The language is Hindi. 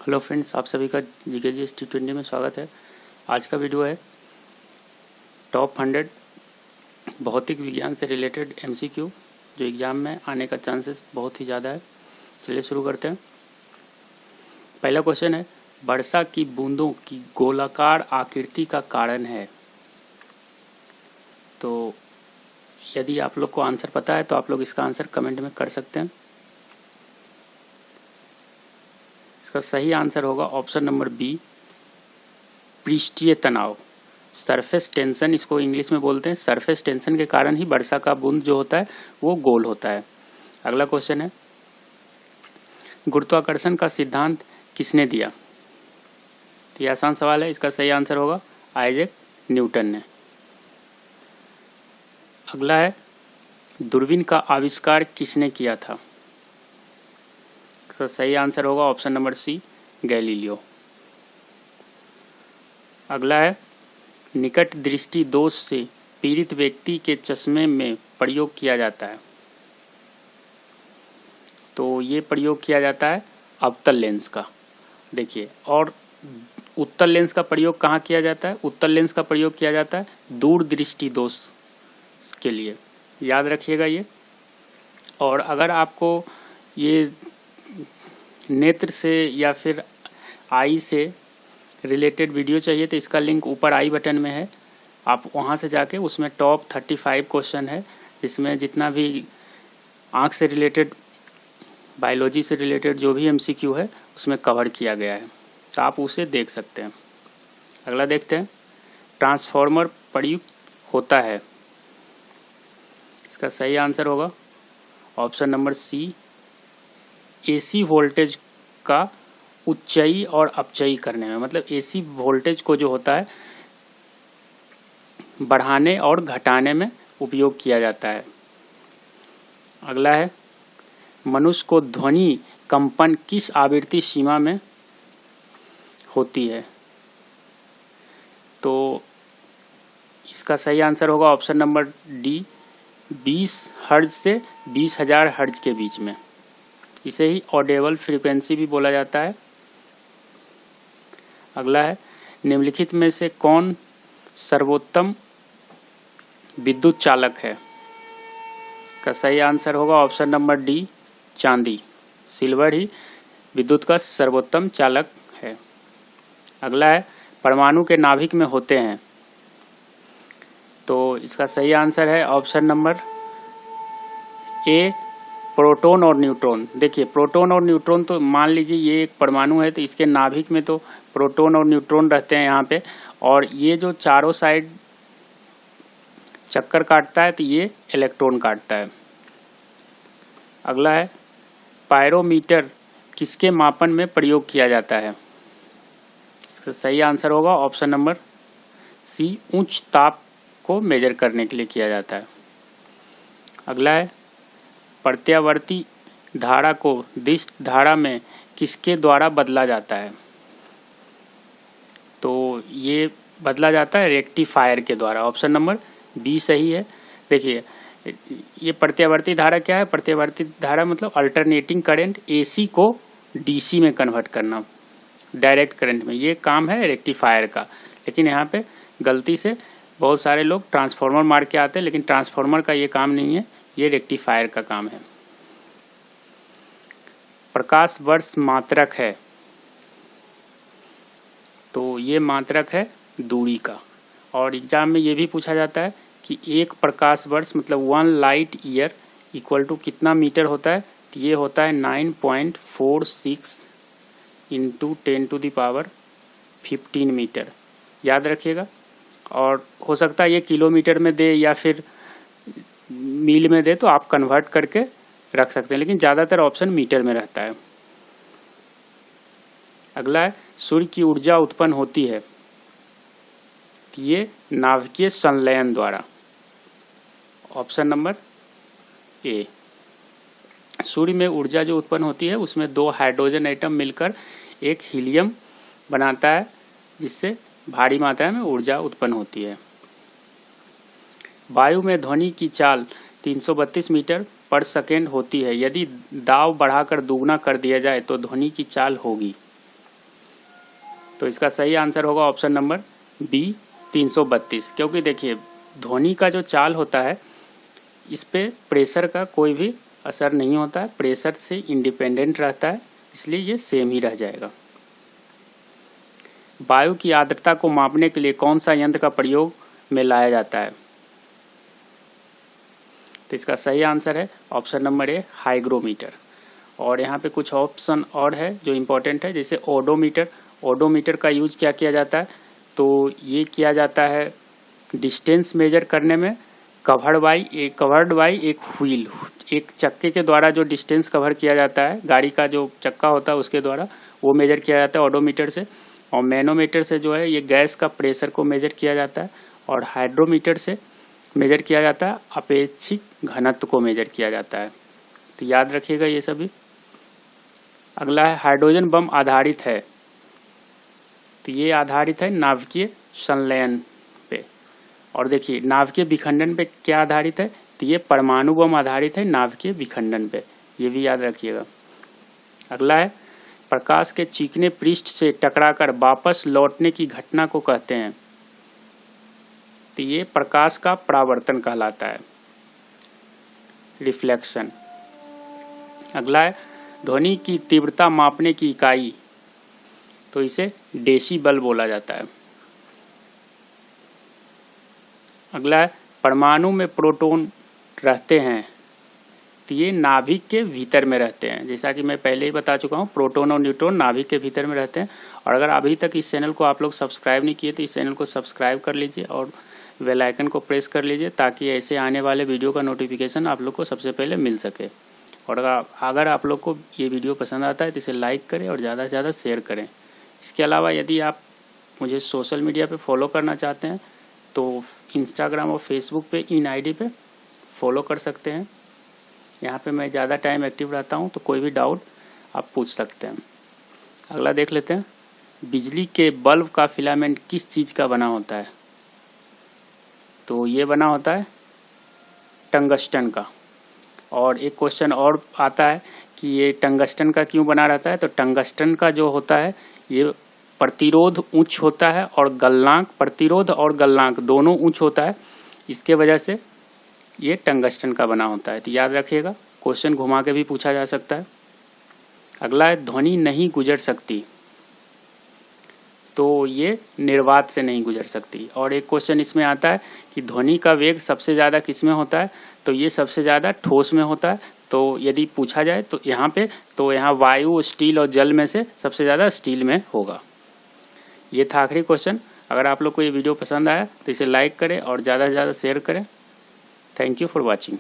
हेलो फ्रेंड्स, आप सभी का GKGS T20 में स्वागत है। आज का वीडियो है टॉप 100 भौतिक विज्ञान से रिलेटेड MCQ जो एग्ज़ाम में आने का चांसेस बहुत ही ज़्यादा है। चलिए शुरू करते हैं। पहला क्वेश्चन है, वर्षा की बूंदों की गोलाकार आकृति का कारण है। तो यदि आप लोग को आंसर पता है तो आप लोग इसका आंसर कमेंट में कर सकते हैं। इसका सही आंसर होगा ऑप्शन नंबर बी, पृष्ठीय तनाव। सरफेस टेंशन इसको इंग्लिश में बोलते हैं। सरफेस टेंशन के कारण ही वर्षा का बूंद जो होता है वो गोल होता है। अगला क्वेश्चन है, गुरुत्वाकर्षण का सिद्धांत किसने दिया? तो ये आसान सवाल है। इसका सही आंसर होगा आइजैक न्यूटन ने। अगला है, दूरबीन का आविष्कार किसने किया था? इसका सही आंसर होगा ऑप्शन नंबर सी, गैलीलियो। अगला है, निकट दृष्टि दोष से पीड़ित व्यक्ति के चश्मे में प्रयोग किया जाता है। तो ये प्रयोग किया जाता है अवतल लेंस का। देखिए, और उत्तल लेंस का प्रयोग कहाँ किया जाता है? उत्तल लेंस का प्रयोग किया जाता है दूर दृष्टि दोष के लिए, याद रखिएगा ये। और अगर आपको ये नेत्र से या फिर आई से रिलेटेड वीडियो चाहिए तो इसका लिंक ऊपर आई बटन में है। आप वहाँ से जाके उसमें टॉप 35 क्वेश्चन है, जिसमें जितना भी आँख से रिलेटेड, बायोलॉजी से रिलेटेड जो भी MCQ है उसमें कवर किया गया है, तो आप उसे देख सकते हैं। अगला देखते हैं, ट्रांसफार्मर प्रयुक्त होता है। इसका सही आंसर होगा option number C, AC voltage का उच्चई और अपचयी करने में। मतलब AC वोल्टेज को जो होता है बढ़ाने और घटाने में उपयोग किया जाता है। अगला है, मनुष्य को ध्वनि कंपन किस आवृत्ति सीमा में होती है? तो इसका सही आंसर होगा ऑप्शन नंबर डी, 20 हर्ट्ज से 20,000 हर्ट्ज के बीच में। इसे ही ऑडेबल फ्रीक्वेंसी भी बोला जाता है। अगला है, निम्नलिखित में से कौन सर्वोत्तम विद्युत चालक है? इसका सही आंसर होगा ऑप्शन नंबर डी, चांदी। सिल्वर ही विद्युत का सर्वोत्तम चालक है। अगला है, परमाणु के नाभिक में होते हैं। तो इसका सही आंसर है ऑप्शन नंबर ए, प्रोटॉन और न्यूट्रॉन। देखिए, प्रोटॉन और न्यूट्रॉन, तो मान लीजिए ये एक परमाणु है तो इसके नाभिक में तो प्रोटॉन और न्यूट्रॉन रहते हैं यहाँ पे, और ये जो चारों साइड चक्कर काटता है तो ये इलेक्ट्रॉन काटता है। अगला है, पायरोमीटर किसके मापन में प्रयोग किया जाता है? इसका सही आंसर होगा ऑप्शन नंबर सी, उच्च ताप को मेजर करने के लिए किया जाता है। अगला है, प्रत्यावर्ती धारा को दिश धारा में किसके द्वारा बदला जाता है? तो ये बदला जाता है रेक्टिफायर के द्वारा। ऑप्शन नंबर बी सही है। देखिए, ये प्रत्यावर्ती धारा क्या है? प्रत्यावर्ती धारा मतलब अल्टरनेटिंग करंट, AC को DC में कन्वर्ट करना डायरेक्ट करंट में। ये काम है रेक्टिफायर का। लेकिन यहाँ पे गलती से बहुत सारे लोग ट्रांसफार्मर मार के आते हैं, लेकिन ट्रांसफार्मर का ये काम नहीं है, ये रेक्टिफायर का काम है। प्रकाश वर्ष मात्रक है, तो ये मात्रक है दूरी का। और एग्जाम में ये भी पूछा जाता है कि एक प्रकाश वर्ष मतलब 1 लाइट ईयर इक्वल टू कितना मीटर होता है? तो ये होता है 9.46 इंटू 10⁻15 मीटर, याद रखिएगा। और हो सकता है ये किलोमीटर में दे या फिर मील में दे, तो आप कन्वर्ट करके रख सकते हैं, लेकिन ज़्यादातर ऑप्शन मीटर में रहता है। अगला है, सूर्य की ऊर्जा उत्पन्न होती है, ये नाभिकीय संलयन द्वारा। ऑप्शन नंबर ए, सूर्य में ऊर्जा जो उत्पन्न होती है उसमें 2 हाइड्रोजन एटम मिलकर एक हीलियम बनाता है, जिससे भारी मात्रा में ऊर्जा उत्पन्न होती है। वायु में ध्वनि की चाल 332 मीटर पर सेकेंड होती है। यदि दाब बढ़ाकर दुगना कर दिया जाए तो ध्वनि की चाल होगी। तो इसका सही आंसर होगा ऑप्शन नंबर बी 332, क्योंकि देखिए ध्वनि का जो चाल होता है इस पे प्रेशर का कोई भी असर नहीं होता है, प्रेशर से इंडिपेंडेंट रहता है, इसलिए ये सेम ही रह जाएगा। वायु की आर्द्रता को मापने के लिए कौन सा यंत्र का प्रयोग में लाया जाता है? तो इसका सही आंसर है ऑप्शन नंबर ए हाइग्रोमीटर। और यहाँ पे कुछ ऑप्शन और है जो इम्पोर्टेंट है, जैसे ओडोमीटर। ओडोमीटर का यूज क्या किया जाता है? तो ये किया जाता है डिस्टेंस मेजर करने में। कवर्ड बाई एक व्हील, एक चक्के के द्वारा जो डिस्टेंस कवर किया जाता है, गाड़ी का जो चक्का होता है उसके द्वारा वो मेजर किया जाता है ओडोमीटर से। और मैनोमीटर से जो है ये गैस का प्रेशर को मेजर किया जाता है। और हाइड्रोमीटर से मेजर किया जाता है अपेक्षित घनत्व को मेजर किया जाता है। तो याद रखिएगा ये सभी। अगला है हाइड्रोजन बम आधारित है, तो ये आधारित है नाभिकीय संलयन पे। और देखिए नाभिकीय विखंडन पे क्या आधारित है? तो ये परमाणु बम आधारित है नाभिकीय विखंडन पे, ये भी याद रखिएगा। अगला है प्रकाश के चीकने पृष्ठ से टकराकर वापस लौटने की घटना को कहते हैं, तो ये प्रकाश का परावर्तन कहलाता है, रिफ्लेक्शन। अगला है ध्वनि की तीव्रता मापने की इकाई, तो इसे डेसिबल बोला जाता है। अगला है परमाणु में प्रोटॉन रहते हैं, तो ये नाभिक के भीतर में रहते हैं। जैसा कि मैं पहले ही बता चुका हूँ, प्रोटॉन और न्यूट्रॉन नाभिक के भीतर में रहते हैं। और अगर अभी तक इस चैनल को आप लोग सब्सक्राइब नहीं किए तो इस चैनल को सब्सक्राइब कर लीजिए और बेल आइकन को प्रेस कर लीजिए, ताकि ऐसे आने वाले वीडियो का नोटिफिकेशन आप लोग को सबसे पहले मिल सके। और अगर आप लोग को ये वीडियो पसंद आता है तो इसे लाइक करें और ज़्यादा से ज़्यादा शेयर करें। इसके अलावा यदि आप मुझे सोशल मीडिया पे फॉलो करना चाहते हैं तो इंस्टाग्राम और फेसबुक पे इन आईडी पे फॉलो कर सकते हैं। यहाँ पे मैं ज़्यादा टाइम एक्टिव रहता हूँ, तो कोई भी डाउट आप पूछ सकते हैं। अगला देख लेते हैं, बिजली के बल्ब का फिलामेंट किस चीज़ का बना होता है? तो ये बना होता है टंगस्टन का। और एक क्वेश्चन और आता है कि ये टंगस्टन का क्यों बना रहता है? तो टंगस्टन का जो होता है ये प्रतिरोध उच्च होता है और गलनांक, प्रतिरोध और गलनांक दोनों उच्च होता है, इसके वजह से ये टंगस्टन का बना होता है। तो याद रखिएगा, क्वेश्चन घुमा के भी पूछा जा सकता है। अगला है ध्वनि नहीं गुजर सकती, तो ये निर्वात से नहीं गुजर सकती। और एक क्वेश्चन इसमें आता है कि ध्वनि का वेग सबसे ज़्यादा किस में होता है? तो ये सबसे ज़्यादा ठोस में होता है। तो यदि पूछा जाए तो यहाँ वायु, स्टील और जल में से सबसे ज़्यादा स्टील में होगा। ये था आखिरी क्वेश्चन। अगर आप लोग को ये वीडियो पसंद आया तो इसे लाइक करें और ज़्यादा से ज़्यादा शेयर करें। Thank you for watching.